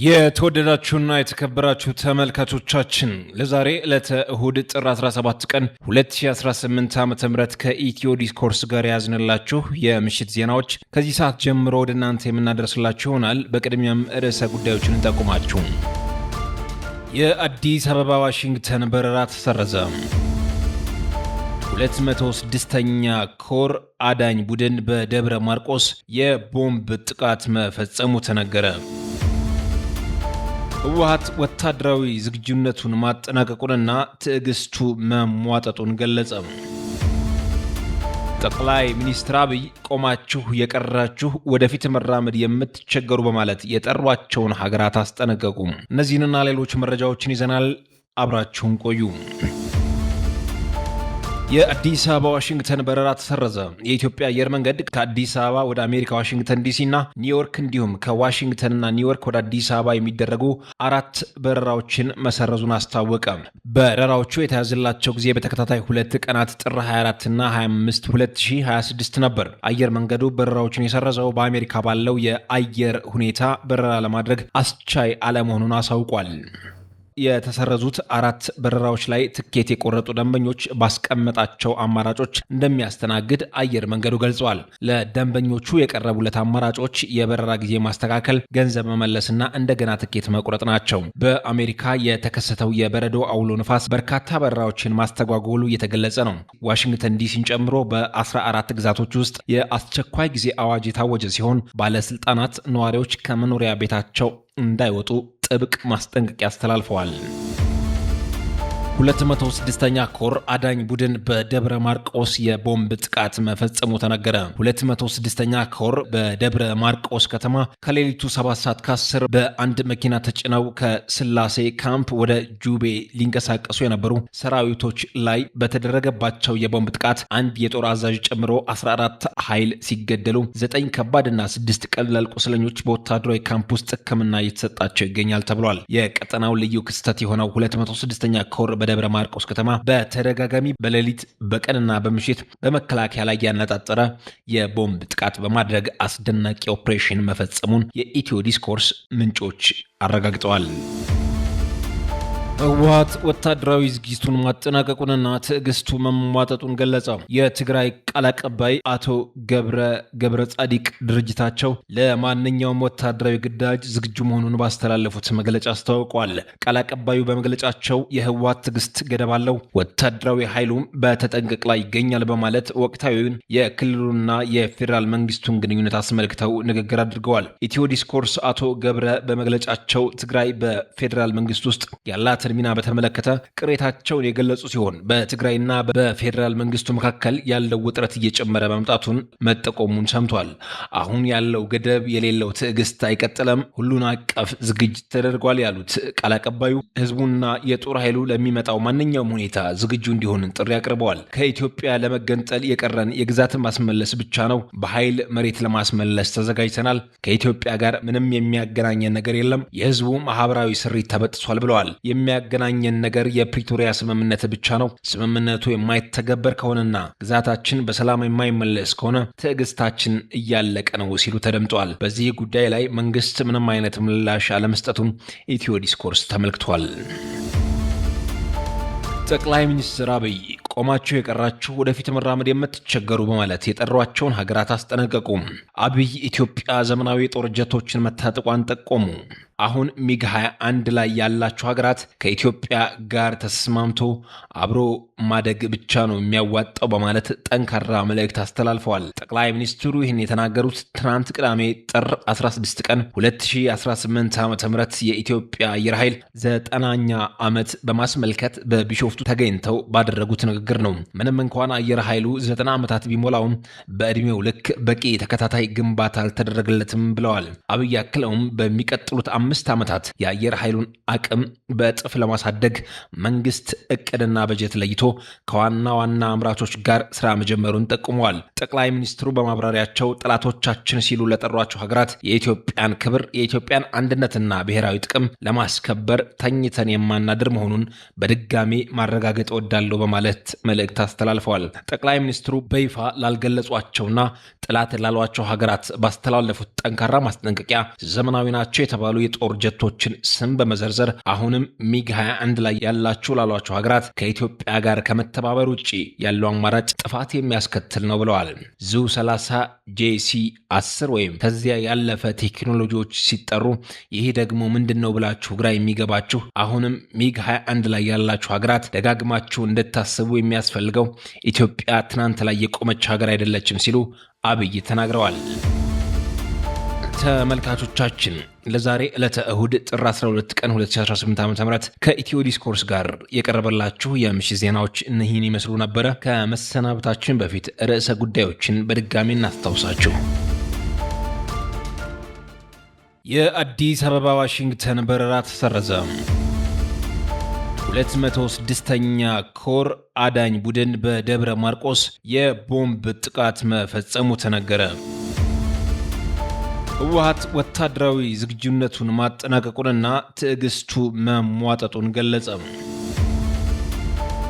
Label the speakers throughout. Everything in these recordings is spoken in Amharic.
Speaker 1: የተወደዳችሁና የተከበራችሁ ተመልካቾቻችን ለዛሬ ዕለተ እሁድ ጥር 17 ቀን 2018 ዓ.ም ከኢትዮ ዲስኮርስ ጋር ያዝንላችሁ የምሽት ዜናዎች ከዚህ ሰዓት ጀምሮ ወደ እናንተ የምናደርስላችሁ ይሆናል። በቅድሚያም ርዕሰ ጉዳዮችን እንጠቁማችሁ። የአዲስ አበባ ዋሽንግተን በረራ ተሰረዘ። 206ኛ ኮር አዳኝ ቡድን በደብረ ማርቆስ የቦምብ ጥቃት መፈጸሙ ተነገረ። ህወሓት ወታደራዊ ዝግጁነቱን ማጠናቀቁንና ትዕግስቱ መሟጠጡን ገለጸ። ጠቅላይ ሚኒስትር አብይ ቆማችሁ የቀራችሁ ወደፊት መራመድ የምትቸገሩ በማለት የጠሯቸውን ሀገራት አስጠነቀቁ። እነዚህንና ሌሎች መረጃዎችን ይዘናል። አብራችሁን ቆዩ። የአዲስ አበባ ዋሽንግተን በረራ ተሰረዘ። የኢትዮጵያ አየር መንገድ ከአዲስ አበባ ወደ አሜሪካ ዋሽንግተን ዲሲና ኒውዮርክ እንዲሁም ከዋሽንግተንና ኒውዮርክ ወደ አዲስ አበባ የሚደረጉ 4 በረራዎችን መሰረዙን አስታወቀ። በረራዎቹ የተያዘላቸው ጊዜ በተከታታይ 2 ቀናት ጥር 24ና 25 2026 ነበር። አየር መንገዱ በረራዎችን የሰረዘው በአሜሪካ ባለው የአየር ሁኔታ በረራ ለማድረግ አስቻይ አለመሆኑን አሳውቋል። የተሰረዙት 4 በረራዎች ላይ ትኬት የቆረጡ ደንበኞች ባስቀመጣቸው አማራጮች እንደሚያስተናግድ አየር መንገዱ ገልጸዋል። ለደንበኞቹ የቀረቡለት አማራጮች የበረራ ጊዜ ማስተካከል፣ ገንዘብ መመለስና እንደገና ትኬት መቁረጥ ናቸው። በአሜሪካ የተከሰተው የበረዶ አውሎ ንፋስ በርካታ በረራዎችን ማስተጓጎሉ እየተገለጸ ነው። ዋሽንግተን ዲሲን ጨምሮ በ14 ግዛቶች ውስጥ የአስቸኳይ ጊዜ አዋጅ የታወጀ ሲሆን ባለስልጣናት ነዋሪዎች ከመኖሪያ ቤታቸው እንዳይወጡ ጥብቅ ማስጠንቀቂያ አስተላልፈዋል። 206ኛ ኮር አዳኝ ቡድን በደብረ ማርቆስ የቦምብ ጥቃት መፈጸሙ ተነገረ። 206ኛ ኮር በደብረ ማርቆስ ከተማ ከሌሊቱ 7 ሰዓት ከ10 በአንድ መኪና ተጭነው ከስላሴ ካምፕ ወደ ጁቤ ሊንቀሳቀሱ የነበሩ ሰራዊቶች ላይ በተደረገባቸው የቦምብ ጥቃት አንድ የጦር አዛዥ ጨምሮ 14 ኃይል ሲገደሉ 9 ከባድና 6 ቀላል ቁስለኞች በወታደራዊ ካምፕ ውስጥ ሕክምና እየተሰጣቸው ይገኛል ተብሏል። የቀጠናው ልዩ ክስተት የሆነው 206ኛ ኮር በደብረ ማርቆስ ከተማ በተደጋጋሚ በሌሊት በቀንና በምሽት በመከላከያ ላይ ያነጣጠረ የቦምብ ጥቃት በማድረግ አስደናቂ ኦፕሬሽን መፈጸሙን የኢትዮ ዲስኮርስ ምንጮች አረጋግጠዋል። ህወሓት ወታደራዊ ዝግጅቱን ማጠናቀቁንና ትዕግስቱ መሟጠጡን ገለጸ። የትግራይ ቃል አቀባይ አቶ ገብረ ጻዲቅ ድርጅታቸው ለማንኛውም ወታደራዊ ግዳጅ ዝግጁ መሆኑን ባስተላለፉት መግለጫ አስታውቋል። ቃል አቀባዩ በመግለጫቸው የህወሓት ትዕግስት ገደብ አለው፣ ወታደራዊ ኃይሉም በተጠንቀቅ ላይ ይገኛል በማለት ወቅታዊውን የክልሉና የፌዴራል መንግስቱን ግንኙነት አስመልክተው ንግግር አድርገዋል። ኢትዮ ዲስኮርስ አቶ ገብረ በመግለጫቸው ትግራይ በፌዴራል መንግስት ውስጥ ያላት ሚና በተመለከተ ቅሬታቸውን የገለጹ ሲሆን በትግራይና በፌዴራል መንግስቱ መካከል ያለው ውጥረት እየጨመረ መምጣቱን መጠቆሙን ሰምቷል። አሁን ያለው ገደብ የሌለው ትዕግስት አይቀጥለም፣ ሁሉን አቀፍ ዝግጅት ተደርጓል ያሉት ቃል አቀባዩ ህዝቡና የጦር ኃይሉ ለሚመጣው ማንኛውም ሁኔታ ዝግጁ እንዲሆን ጥሪ አቅርበዋል። ከኢትዮጵያ ለመገንጠል የቀረን የግዛትን ማስመለስ ብቻ ነው። በኃይል መሬት ለማስመለስ ተዘጋጅተናል። ከኢትዮጵያ ጋር ምንም የሚያገናኘን ነገር የለም። የህዝቡ ማህበራዊ ስሪት ተበጥሷል ብለዋል። የሚያገናኘን ነገር የፕሪቶሪያ ስምምነት ብቻ ነው። ስምምነቱ የማይተገበር ከሆነና ግዛታችን በሰላም የማይመለስ ከሆነ ትዕግስታችን እያለቀ ነው ሲሉ ተደምጠዋል። በዚህ ጉዳይ ላይ መንግስት ምንም አይነት ምላሽ አለመስጠቱን ኢትዮ ዲስኮርስ ተመልክቷል። ጠቅላይ ሚኒስትር አብይ ቆማችሁ የቀራችሁ ወደፊት መራመድ የምትቸገሩ በማለት የጠሯቸውን ሀገራት አስጠነቀቁ። አብይ ኢትዮጵያ ዘመናዊ የጦር ጀቶችን መታጠቋን ጠቆሙ። አሁን ሚግ 21 ላይ ያላችሁ ሀገራት ከኢትዮጵያ ጋር ተስማምቶ አብሮ ማደግ ብቻ ነው የሚያዋጣው በማለት ጠንካራ መልእክት አስተላልፈዋል። ጠቅላይ ሚኒስትሩ ይህን የተናገሩት ትናንት ቅዳሜ ጥር 16 ቀን 2018 ዓ.ም የኢትዮጵያ አየር ኃይል 90ኛ ዓመት በማስመልከት በቢሾፍቱ ተገኝተው ባደረጉት ንግግር ነው። ምንም እንኳን አየር ኃይሉ 90 ዓመታት ቢሞላውም በዕድሜው ልክ በቂ ተከታታይ ግንባታ አልተደረገለትም ብለዋል። አብይ አክለውም በሚቀጥሉት 5 ዓመታት የአየር ኃይሉን አቅም በእጥፍ ለማሳደግ መንግስት እቅድና በጀት ለይቶ ከዋና ዋና አምራቾች ጋር ስራ መጀመሩን ጠቁመዋል። ጠቅላይ ሚኒስትሩ በማብራሪያቸው ጠላቶቻችን ሲሉ ለጠሯቸው ሀገራት የኢትዮጵያን ክብር፣ የኢትዮጵያን አንድነትና ብሔራዊ ጥቅም ለማስከበር ተኝተን የማናድር መሆኑን በድጋሚ ማረጋገጥ ወዳለው በማለት መልእክት አስተላልፈዋል። ጠቅላይ ሚኒስትሩ በይፋ ላልገለጿቸውና ጠላት ላሏቸው ሀገራት ባስተላለፉት ጠንካራ ማስጠንቀቂያ ዘመናዊ ናቸው የተባሉ የጦር ጀቶችን ስም በመዘርዘር አሁንም ሚግ 21 ላይ ያላችሁ ላሏቸው ሀገራት ከኢትዮጵያ ጋር ከመተባበር ውጪ ያለው አማራጭ ጥፋት የሚያስከትል ነው ብለዋል። ዙ 30 JC 10 ወይም ከዚያ ያለፈ ቴክኖሎጂዎች ሲጠሩ ይህ ደግሞ ምንድነው ብላችሁ ግራ የሚገባችሁ አሁንም ሚግ 21 ላይ ያላችሁ ሀገራት ደጋግማችሁ እንድታስቡ የሚያስፈልገው ኢትዮጵያ ትናንት ላይ የቆመች ሀገር አይደለችም ሲሉ አብይ ተናግረዋል። ተመልካቾቻችን ለዛሬ ዕለተ እሁድ ጥር 12 ቀን 2018 ዓ.ም ከኢትዮ ዲስኮርስ ጋር የቀረበላችሁ የምሽት ዜናዎች እነዚህን ይመስሉ ነበረ። ከመሰናበታችን በፊት ርዕሰ ጉዳዮችን በድጋሚ እናስታውሳችሁ። የአዲስ አበባ ዋሽንግተን በረራ ተሰረዘ። 206ኛ ኮር አዳኝ ቡድን በደብረ ማርቆስ የቦምብ ጥቃት መፈጸሙ ተነገረ። ህወሓት ወታደራዊ ዝግጁነቱን ማጠናቀቁንና ትዕግስቱ መሟጠጡን ገለጸ።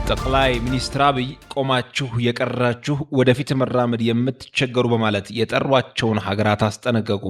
Speaker 1: ጠቅላይ ሚኒስትር አብይ ቆማችሁ የቀራችሁ ወደፊት መራመድ የምትቸገሩ በማለት የጠሯቸውን ሀገራት አስጠነቀቁ።